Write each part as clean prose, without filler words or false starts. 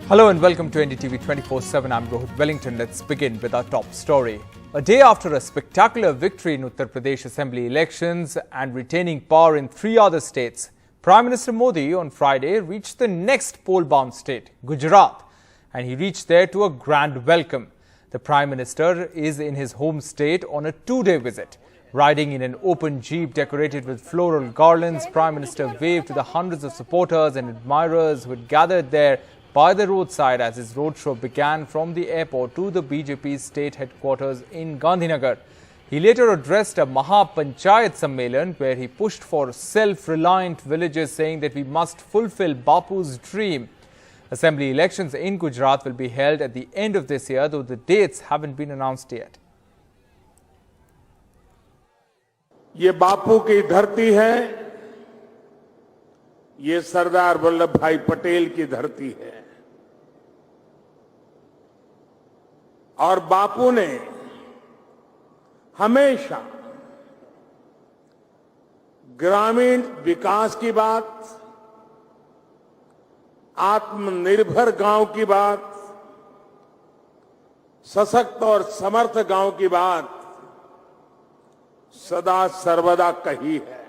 Hello and welcome to NDTV 24/7. I'm Rohit Wellington. Let's begin with our top story. A day after a spectacular victory in Uttar Pradesh Assembly elections and retaining power in 3 other states, Prime Minister Modi on Friday reached the next poll-bound state, Gujarat, and he reached there to a grand welcome. The Prime Minister is in his home state on a 2-day visit. Riding in an open jeep decorated with floral garlands, Prime Minister waved to the hundreds of supporters and admirers who had gathered there by the roadside as his roadshow began from the airport to the BJP's state headquarters in Gandhinagar. He later addressed a Mahapanchayat Sammelan where he pushed for self-reliant villages, saying that we must fulfill Bapu's dream. Assembly elections in Gujarat will be held at the end of this year, though the dates haven't been announced yet. ये बापू की धरती है, ये सरदार वल्लभ भाई पटेल की धरती है और बापू ने हमेशा ग्रामीण विकास की बात, आत्मनिर्भर गांव की बात, सशक्त और समर्थ गांव की बात सदा सर्वदा कही है।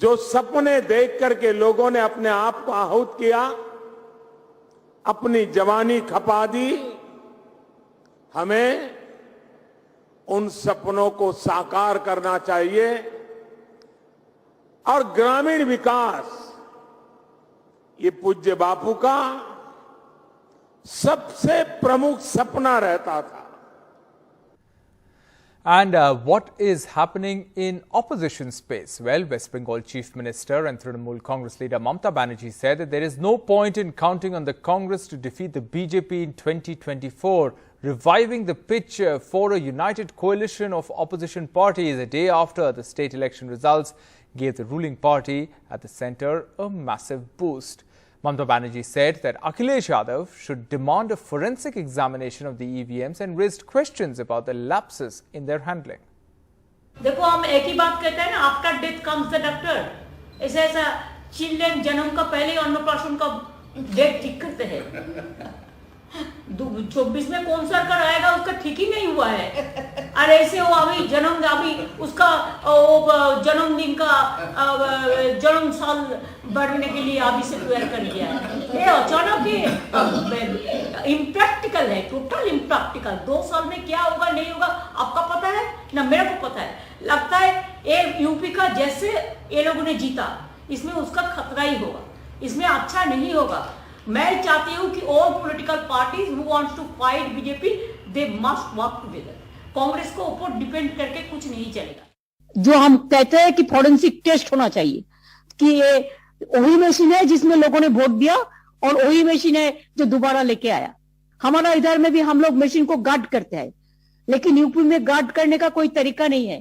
जो सपने देख करके लोगों ने अपने आप को आहूत किया, अपनी जवानी खपा दी, हमें उन सपनों को साकार करना चाहिए और ग्रामीण विकास ये पूज्य बापू का सबसे प्रमुख सपना रहता था। And what is happening in opposition space? Well, West Bengal Chief Minister and Trinamool Congress leader Mamata Banerjee said that there is no point in counting on the Congress to defeat the BJP in 2024, reviving the pitch for a united coalition of opposition parties a day after the state election results gave the ruling party at the centre a massive boost. Mamata Banerjee said that Akhilesh Yadav should demand a forensic examination of the EVMs and raised questions about the lapses in their handling. देखो हम एक ही बात कहते हैं ना, after death comes the doctor. ऐसा children जन्म का पहले अन्नप्राशन का डेट ठीक करते हैं। 24 में कौन सा कराएगा उसका ठीक ही नहीं हुआ है। अरे ऐसे वो अभी उसका जन्मदिन का जन्म साल बढ़ने के लिए अभी से तैयार कर दिया है। ये अचानक ही इम्प्रैक्टिकल है, टोटल इम्प्रैक्टिकल। 2 साल में क्या होगा नहीं होगा आपका पता है ना, मेरे को पता है। लगता है ये यूपी का जैसे ये लोगों ने जीता, इसमें उसका खतरा ही होगा, इसमें अच्छा नहीं होगा। मैं चाहती हूँ कि all political parties who wants to fight BJP they must work together. Congress को ऊपर डिपेंड करके कुछ नहीं चलेगा। जो हम कहते हैं कि फोरेंसिक टेस्ट होना चाहिए कि ये वही मशीन है जिसमें लोगों ने वोट दिया और वही मशीन है जो दोबारा लेके आया। हमारा इधर में भी हम लोग मशीन को गार्ड करते हैं, लेकिन यूपी में गार्ड करने का कोई तरीका नहीं है।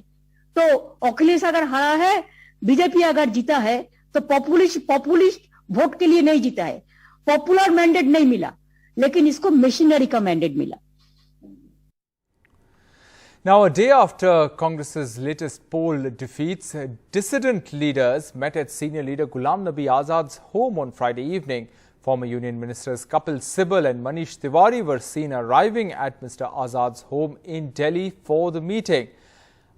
तो अखिलेश अगर हारा है, बीजेपी अगर जीता है, तो पॉपुलिस्ट वोट के लिए नहीं जीता है, पॉपुलर मैंडेट नहीं मिला, लेकिन इसको मशीनरी का मैंडेट मिला। Now, a day after Congress's latest poll defeats, dissident leaders met at senior leader Ghulam Nabi Azad's home on Friday evening. Former Union Ministers Kapil Sibal and Manish Tiwari were seen arriving at Mr. Azad's home in Delhi for the meeting.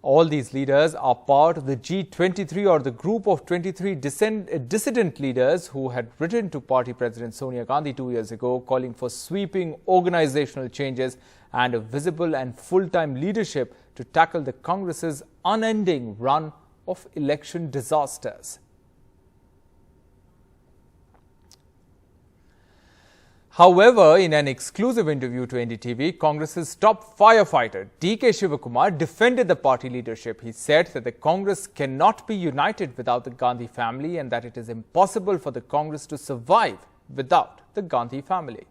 All these leaders are part of the G23 or the group of 23 dissident leaders who had written to party President Sonia Gandhi 2 years ago calling for sweeping organizational changes and a visible and full-time leadership to tackle the Congress's unending run of election disasters. However, in an exclusive interview to NDTV, Congress's top firefighter D.K. Shivakumar defended the party leadership. He said that the Congress cannot be united without the Gandhi family and that it is impossible for the Congress to survive without the Gandhi family.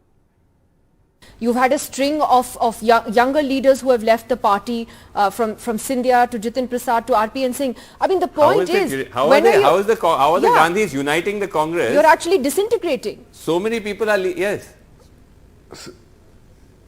You've had a string of younger leaders who have left the party, from Scindia to Jitin Prasad to RPN Singh. I mean, the point how are the Gandhis uniting the Congress? You're actually disintegrating. So many people are, yes.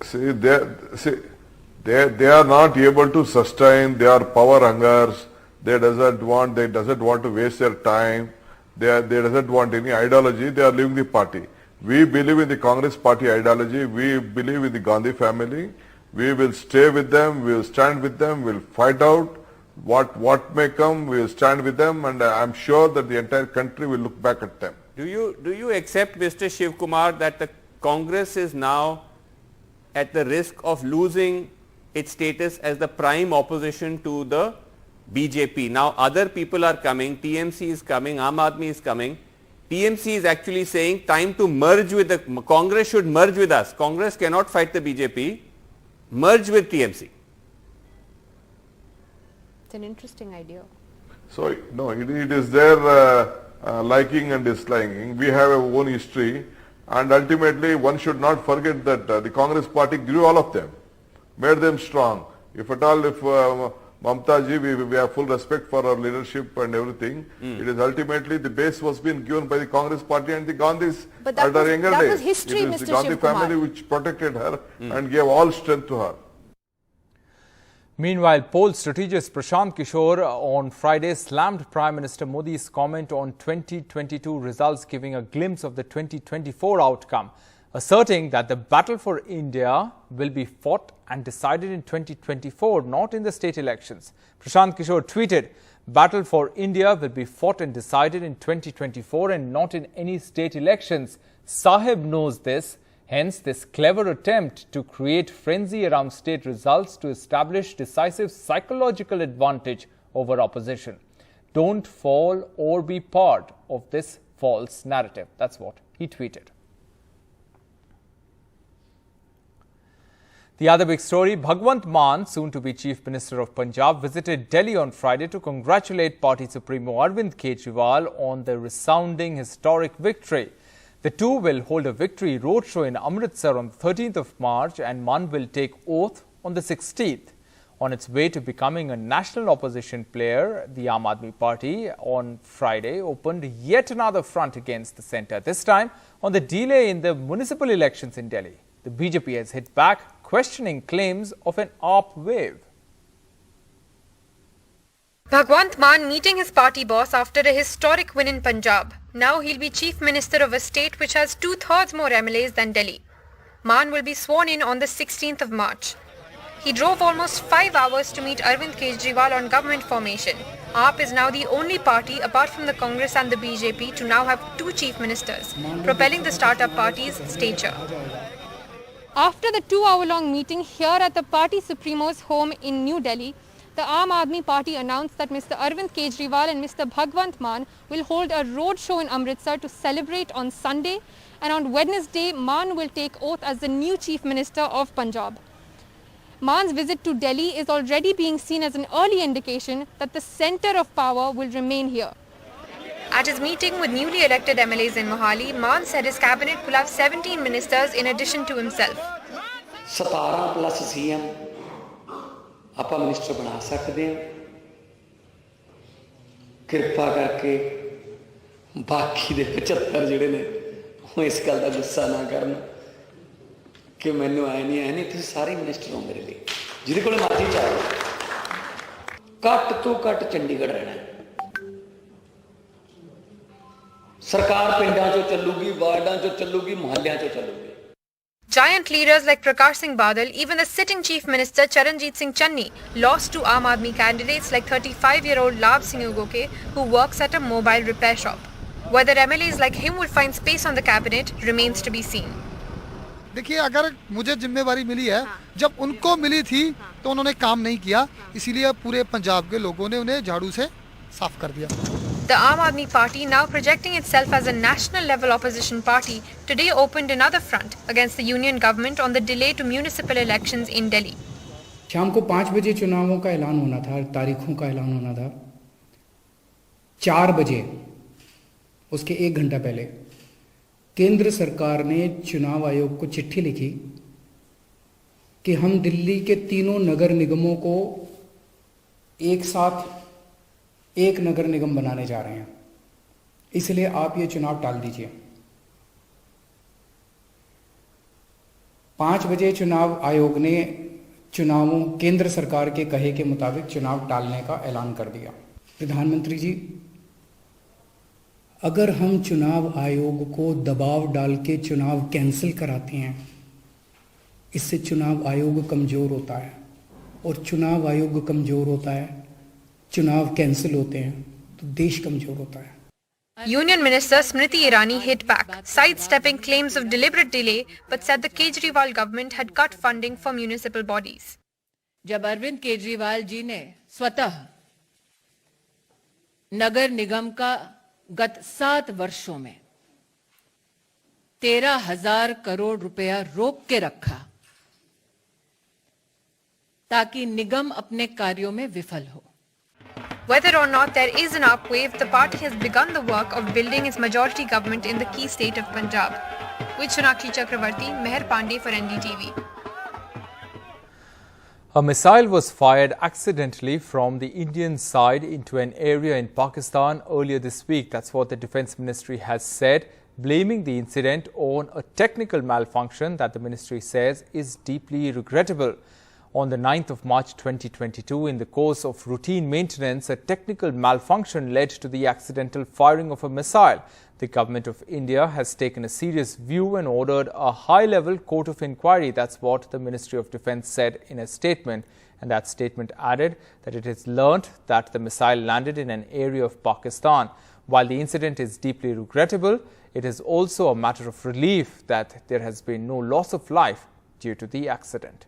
See, they are not able to sustain their power hungers. They doesn't want to waste their time. They doesn't want any ideology. They are leaving the party. We believe in the Congress party ideology. We believe in the Gandhi family. We will stay with them. We will stand with them. We will fight out what may come. We will stand with them, and I am sure that the entire country will look back at them. Do you accept, Mr. Shiv Kumar, that the Congress is now at the risk of losing its status as the prime opposition to the BJP? Now other people are coming, TMC is coming, Aam Aadmi is coming. TMC is actually saying time to merge with the Congress, should merge with us. Congress cannot fight the BJP, merge with TMC. It's an interesting idea. So no, it is their liking and disliking. We have our own history, and ultimately one should not forget that the Congress party grew all of them, made them strong. If at all, if Mamta ji, we have full respect for her leadership and everything. It is ultimately the base was being given by the Congress party and the Gandhis But at her younger days. that was history, it is Mr. the Gandhi Shiv Kumar. family which protected her and gave all strength to her. Meanwhile, poll strategist Prashant Kishore on Friday slammed Prime Minister Modi's comment on 2022 results, giving a glimpse of the 2024 outcome, asserting that the battle for India will be fought and decided in 2024, not in the state elections. Prashant Kishore tweeted, "Battle for India will be fought and decided in 2024 and not in any state elections. Sahib knows this. Hence, this clever attempt to create frenzy around state results to establish decisive psychological advantage over opposition. Don't fall or be part of this false narrative." That's what he tweeted. The other big story, Bhagwant Mann, soon to be Chief Minister of Punjab, visited Delhi on Friday to congratulate Party Supremo Arvind Kejriwal on the resounding historic victory. The two will hold a victory roadshow in Amritsar on the 13th of March, and Mann will take oath on the 16th. On its way to becoming a national opposition player, the Aam Aadmi Party on Friday opened yet another front against the centre, this time on the delay in the municipal elections in Delhi. The BJP has hit back, questioning claims of an AAP wave. Bhagwant Mann meeting his party boss after a historic win in Punjab. Now he'll be Chief Minister of a state which has 2/3 more MLAs than Delhi. Mann will be sworn in on the 16th of March. He drove almost 5 hours to meet Arvind Kejriwal on government formation. AAP is now the only party apart from the Congress and the BJP to now have 2 chief ministers, propelling the startup party's stature. After the 2-hour-long meeting here at the party supremo's home in New Delhi, the Aam Aadmi Party announced that Mr. Arvind Kejriwal and Mr. Bhagwant Mann will hold a road show in Amritsar to celebrate on Sunday, and on Wednesday, Mann will take oath as the new Chief Minister of Punjab. Mann's visit to Delhi is already being seen as an early indication that the centre of power will remain here. At his meeting with newly elected MLAs in Mohali, Mann said his cabinet will have 17 ministers in addition to himself. 17 plus CM ਆਪਾਂ minister ਬਣਾ ਸਕਦੇ ਹਾਂ। ਕਿਰਪਾ ਕਰਕੇ ਬਾਕੀ ਦੇ 75 ਜਿਹੜੇ ਨੇ ਉਹ ਇਸ ਗੱਲ ਦਾ ਗੁੱਸਾ ਨਾ ਕਰਨ ਕਿ ਮੈਨੂੰ ਆਏ ਨਹੀਂ ਤੁਸੀਂ ਸਾਰੇ ਮਿਨਿਸਟਰ ਹੋ ਮੇਰੇ ਲਈ, ਜਿਹਦੇ ਕੋਲ ਮਰਜ਼ੀ ਚਾਹੋ। ਘੱਟ ਤੋਂ ਘੱਟ ਚੰਡੀਗੜ੍ਹ ਰਹਿਣਾ, ਸਰਕਾਰ ਪਿੰਡਾਂ ਚੋਂ ਚੱਲੂਗੀ, ਵਾਰਡਾਂ ਚੋਂ ਚੱਲੂਗੀ, ਮੁਹੱਲਿਆਂ ਚੋਂ ਚੱਲੂਗੀ। Giant leaders like Prakash Singh Badal, even the sitting Chief Minister Charanjit Singh Channi, lost to Aam Aadmi candidates like 35-year-old Labh Singh Ugoke, who works at a mobile repair shop. Whether MLAs like him will find space on the cabinet remains to be seen. देखिए, अगर मुझे जिम्मेवारी मिली है, जब उनको मिली थी तो उन्होंने काम नहीं किया, इसीलिए पूरे पंजाब के लोगों ने उन्हें झाड़ू से साफ कर दिया। The Aam Aadmi Party, now projecting itself as a national level opposition party, today opened another front against the union government on the delay to municipal elections in Delhi. शाम को 5 बजे चुनावों का ऐलान होना था, तारीखों का ऐलान होना था। 4 बजे, उसके 1 घंटा पहले केंद्र सरकार ने चुनाव आयोग को चिट्ठी लिखी कि हम दिल्ली के तीनों नगर निगमों को एक साथ एक नगर निगम बनाने जा रहे हैं, इसलिए आप ये चुनाव टाल दीजिए। 5 बजे चुनाव आयोग ने चुनावों केंद्र सरकार के कहे के मुताबिक चुनाव टालने का ऐलान कर दिया। प्रधानमंत्री जी, अगर हम चुनाव आयोग को दबाव डाल के चुनाव कैंसिल कराते हैं, इससे चुनाव आयोग कमज़ोर होता है, और चुनाव आयोग कमज़ोर होता है, चुनाव कैंसिल होते हैं, तो देश कमज़ोर होता है. Union Minister Smriti Irani hit back, sidestepping claims of deliberate delay, but said the Kejriwal government had cut funding for municipal bodies. जब अरविंद केजरीवाल जी ने स्वतः नगर निगम का गत 7 वर्षों में 13,000 करोड़ रुपया रोक के रखा ताकि निगम अपने कार्यों में विफल हो. Whether or not there is an upwave, the party has begun the work of building its majority government in the key state of Punjab. With Sonakshi Chakravarti, Meher Pandey for NDTV. A missile was fired accidentally from the Indian side into an area in Pakistan earlier this week. That's what the Defence Ministry has said, blaming the incident on a technical malfunction that the ministry says is deeply regrettable. On the 9th of March 2022, in the course of routine maintenance, a technical malfunction led to the accidental firing of a missile. The Government of India has taken a serious view and ordered a high-level court of inquiry. That's what the Ministry of Defence said in a statement. And that statement added that it has learnt that the missile landed in an area of Pakistan. While the incident is deeply regrettable, it is also a matter of relief that there has been no loss of life due to the accident.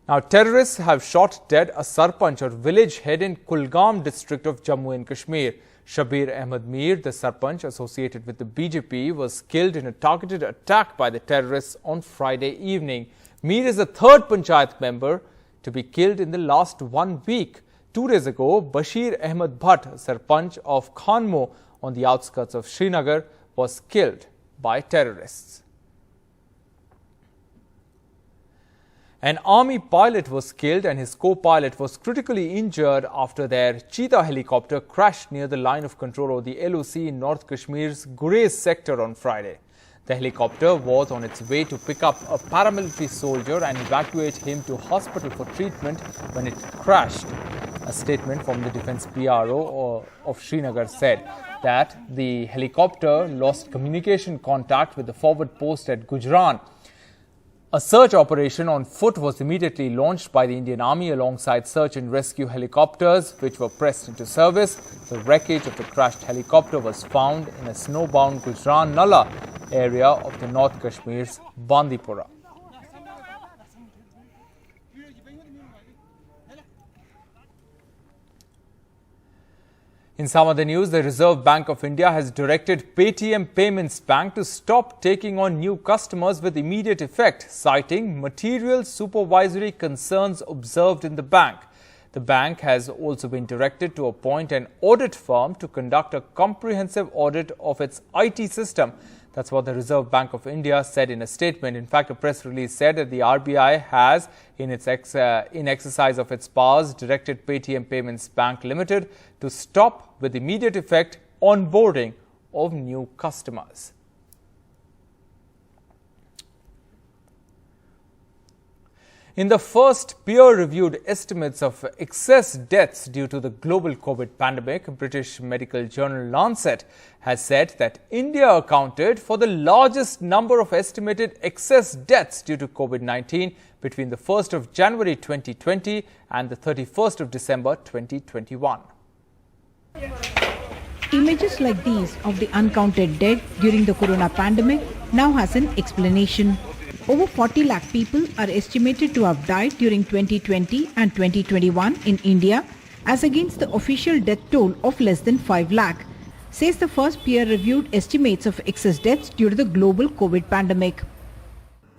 Now, terrorists have shot dead a sarpanch or village head in Kulgam district of Jammu and Kashmir. Shabir Ahmed Mir, the sarpanch associated with the BJP, was killed in a targeted attack by the terrorists on Friday evening. Mir is the third panchayat member to be killed in the last 1 week. 2 days ago, Bashir Ahmed Bhatt, sarpanch of Khanmo on the outskirts of Srinagar, was killed by terrorists. An army pilot was killed and his co-pilot was critically injured after their Cheetah helicopter crashed near the line of control of the LOC in North Kashmir's Gurez sector on Friday. The helicopter was on its way to pick up a paramilitary soldier and evacuate him to hospital for treatment when it crashed. A statement from the Defence PRO of Srinagar said that the helicopter lost communication contact with the forward post at Gujarat. A search operation on foot was immediately launched by the Indian Army alongside search and rescue helicopters, which were pressed into service. The wreckage of the crashed helicopter was found in a snowbound Gujarat Nala area of the North Kashmir's Bandipora. In some other news, the Reserve Bank of India has directed Paytm Payments Bank to stop taking on new customers with immediate effect, citing material supervisory concerns observed in the bank. The bank has also been directed to appoint an audit firm to conduct a comprehensive audit of its IT system. That's what the Reserve Bank of India said in a statement. In fact, a press release said that the RBI has, in exercise of its powers, directed Paytm Payments Bank Limited to stop with immediate effect onboarding of new customers. In the first peer-reviewed estimates of excess deaths due to the global COVID pandemic, British medical journal Lancet has said that India accounted for the largest number of estimated excess deaths due to COVID-19 between the 1st of January 2020 and the 31st of December 2021. Images like these of the uncounted dead during the corona pandemic now has an explanation. Over 40 lakh people are estimated to have died during 2020 and 2021 in India, as against the official death toll of less than 5 lakh, says the first peer-reviewed estimates of excess deaths due to the global COVID pandemic.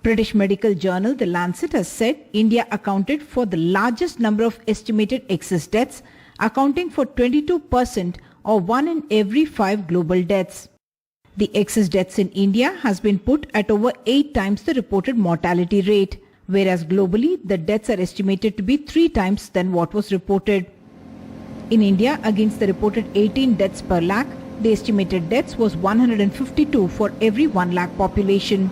British medical journal The Lancet has said India accounted for the largest number of estimated excess deaths, accounting for 22% or 1 in every 5 global deaths. The excess deaths in India has been put at over 8 times the reported mortality rate, whereas globally the deaths are estimated to be 3 times than what was reported. In India, against the reported 18 deaths per lakh, the estimated deaths was 152 for every 1 lakh population.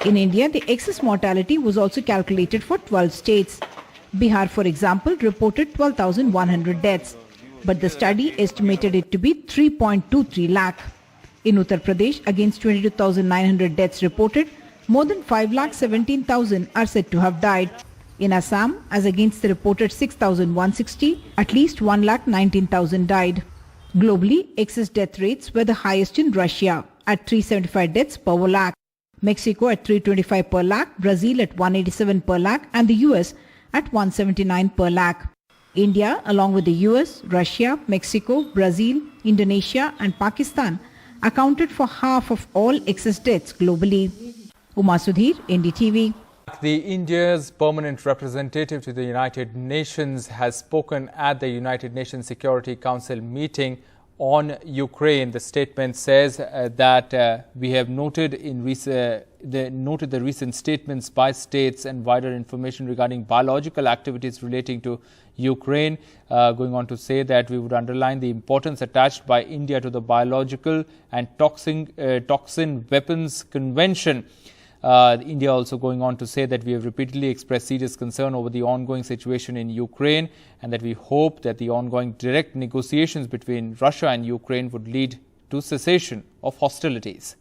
In India, the excess mortality was also calculated for 12 states. Bihar, for example, reported 12,100 deaths. but the study estimated it to be 3.23 lakh. In Uttar Pradesh, against 22,900 deaths reported, more than 5,17,000 are said to have died. In Assam, as against the reported 6,160, at least 1,19,000 died. Globally, excess death rates were the highest in Russia at 375 deaths per lakh, Mexico at 325 per lakh, Brazil at 187 per lakh, and the US at 179 per lakh. India, along with the US, Russia, Mexico, Brazil, Indonesia, and Pakistan, accounted for half of all excess deaths globally. Uma Sudhir, NDTV. The India's permanent representative to the United Nations has spoken at the United Nations Security Council meeting on Ukraine. The statement says that we have noted the recent statements by states and wider information regarding biological activities relating to Ukraine, going on to say that we would underline the importance attached by India to the Biological and Toxin Weapons Convention. India also going on to say that we have repeatedly expressed serious concern over the ongoing situation in Ukraine and that we hope that the ongoing direct negotiations between Russia and Ukraine would lead to cessation of hostilities.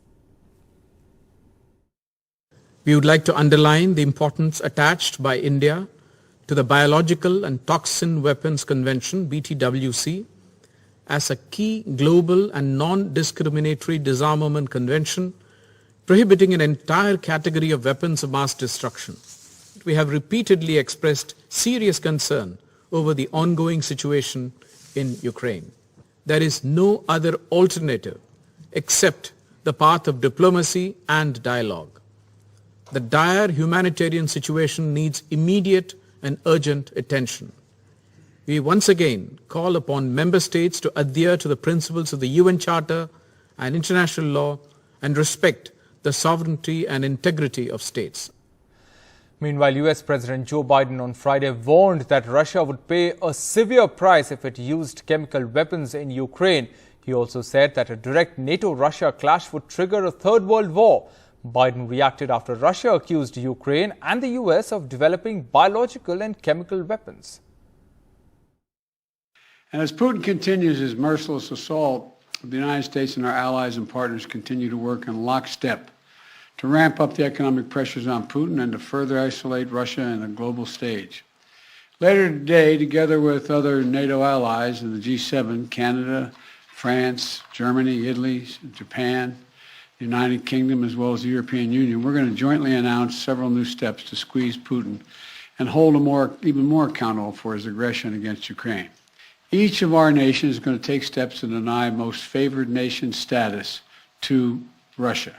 We would like to underline the importance attached by India to the Biological and Toxin Weapons Convention, BTWC, as a key global and non-discriminatory disarmament convention prohibiting an entire category of weapons of mass destruction. We have repeatedly expressed serious concern over the ongoing situation in Ukraine. There is no other alternative except the path of diplomacy and dialogue. The dire humanitarian situation needs immediate and urgent attention. We once again call upon member states to adhere to the principles of the UN Charter and international law and respect the sovereignty and integrity of states. Meanwhile, US President Joe Biden on Friday warned that Russia would pay a severe price if it used chemical weapons in Ukraine. He also said that a direct NATO-Russia clash would trigger a third world war. Biden reacted after Russia accused Ukraine and the US of developing biological and chemical weapons. And as Putin continues his merciless assault, the United States and our allies and partners continue to work in lockstep to ramp up the economic pressures on Putin and to further isolate Russia in the global stage. Later today, together with other NATO allies in the G7, Canada, France, Germany, Italy, Japan, the United Kingdom, as well as the European Union, we're going to jointly announce several new steps to squeeze Putin and hold him even more accountable for his aggression against Ukraine. Each of our nations is going to take steps to deny most favored nation status to Russia.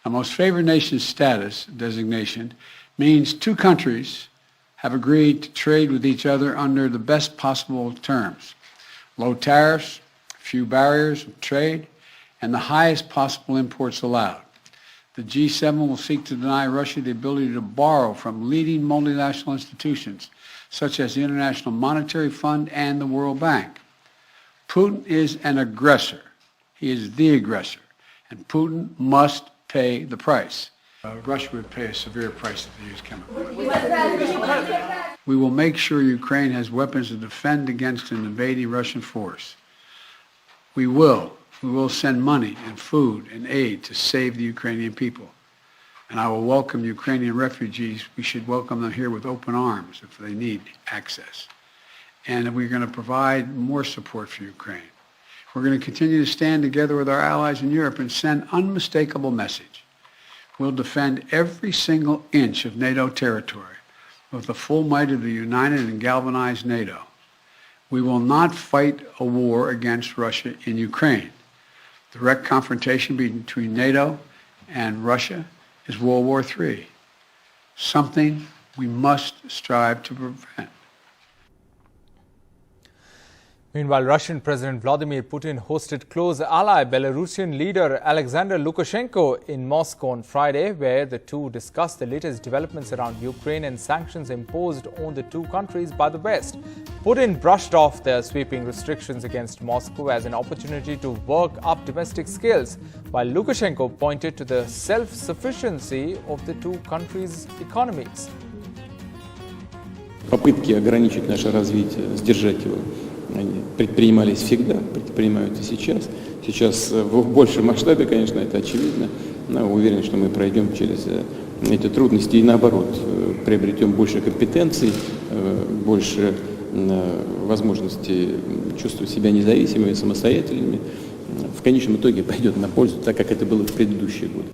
Now, most favored nation status designation means two countries have agreed to trade with each other under the best possible terms. Low tariffs, few barriers of trade, and the highest possible imports allowed. The G7 will seek to deny Russia the ability to borrow from leading multinational institutions such as the International Monetary Fund and the World Bank. Putin is an aggressor. He is the aggressor, and Putin must pay the price. Russia would pay a severe price if they use chemicals. We will make sure Ukraine has weapons to defend against an invading Russian force. We will send money and food and aid to save the Ukrainian people. And I will welcome Ukrainian refugees. We should welcome them here with open arms if they need access. And we're going to provide more support for Ukraine. We're going to continue to stand together with our allies in Europe and send unmistakable message. We'll defend every single inch of NATO territory with the full might of the united and galvanized NATO. We will not fight a war against Russia in Ukraine. Direct confrontation between NATO and Russia is World War III, something we must strive to prevent. Meanwhile, Russian President Vladimir Putin hosted close ally Belarusian leader Alexander Lukashenko in Moscow on Friday, where the two discussed the latest developments around Ukraine and sanctions imposed on the two countries by the West. Putin brushed off the sweeping restrictions against Moscow as an opportunity to work up domestic skills, while Lukashenko pointed to the self-sufficiency of the two countries' economies. Попытки ограничить наше развитие, сдержать его, Они предпринимались всегда, предпринимают и сейчас. Сейчас в большем масштабе, конечно, это очевидно. Но уверен, что мы пройдем через эти трудности и наоборот, приобретем больше компетенций, больше возможности чувствовать себя независимыми, самостоятельными. В конечном итоге пойдет на пользу, так как это было в предыдущие годы.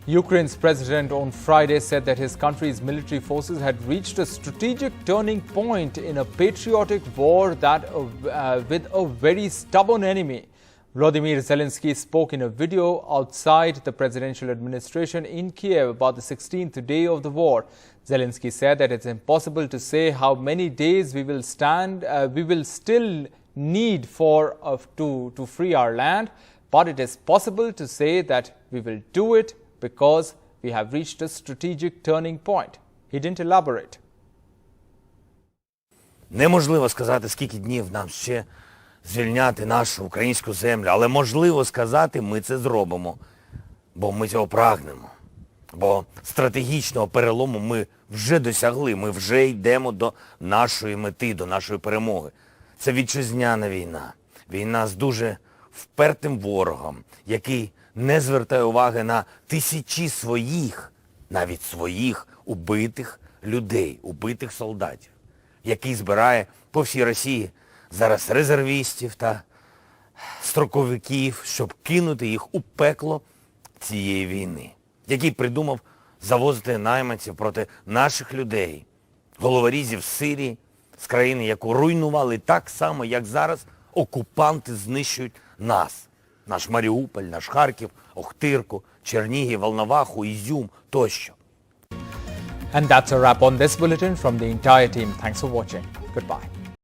Ukraine's president on Friday said that his country's military forces had reached a strategic turning point in a patriotic war with a very stubborn enemy. Volodymyr Zelensky spoke in a video outside the presidential administration in Kiev about the 16th day of the war. Zelensky said that it's impossible to say how many days we will still need to free our land, but it is possible to say that we will do it because we have reached a strategic turning point. He didn't elaborate. Неможливо сказати, скільки днів нам ще звільняти нашу українську землю, але можливо сказати, ми це зробимо, бо ми цього прагнемо. Бо стратегічного перелому ми вже досягли, ми вже йдемо до нашої мети, до нашої перемоги. Це вітчизняна війна. Війна з дуже впертим ворогом, який не звертає уваги на тисячі своїх, навіть своїх убитих людей, убитих солдатів, який збирає по всій Росії зараз резервістів та строковиків, щоб кинути їх у пекло цієї війни, який придумав завозити найманців проти наших людей, головорізів з Сирії, з країни, яку руйнували так само, як зараз окупанти знищують нас. Наш Маріуполь, наш Харків, Охтирку, Чернігів, Волноваху, Ізюм тощо. And that's a wrap on this bulletin from the entire team. Thanks for watching. Goodbye.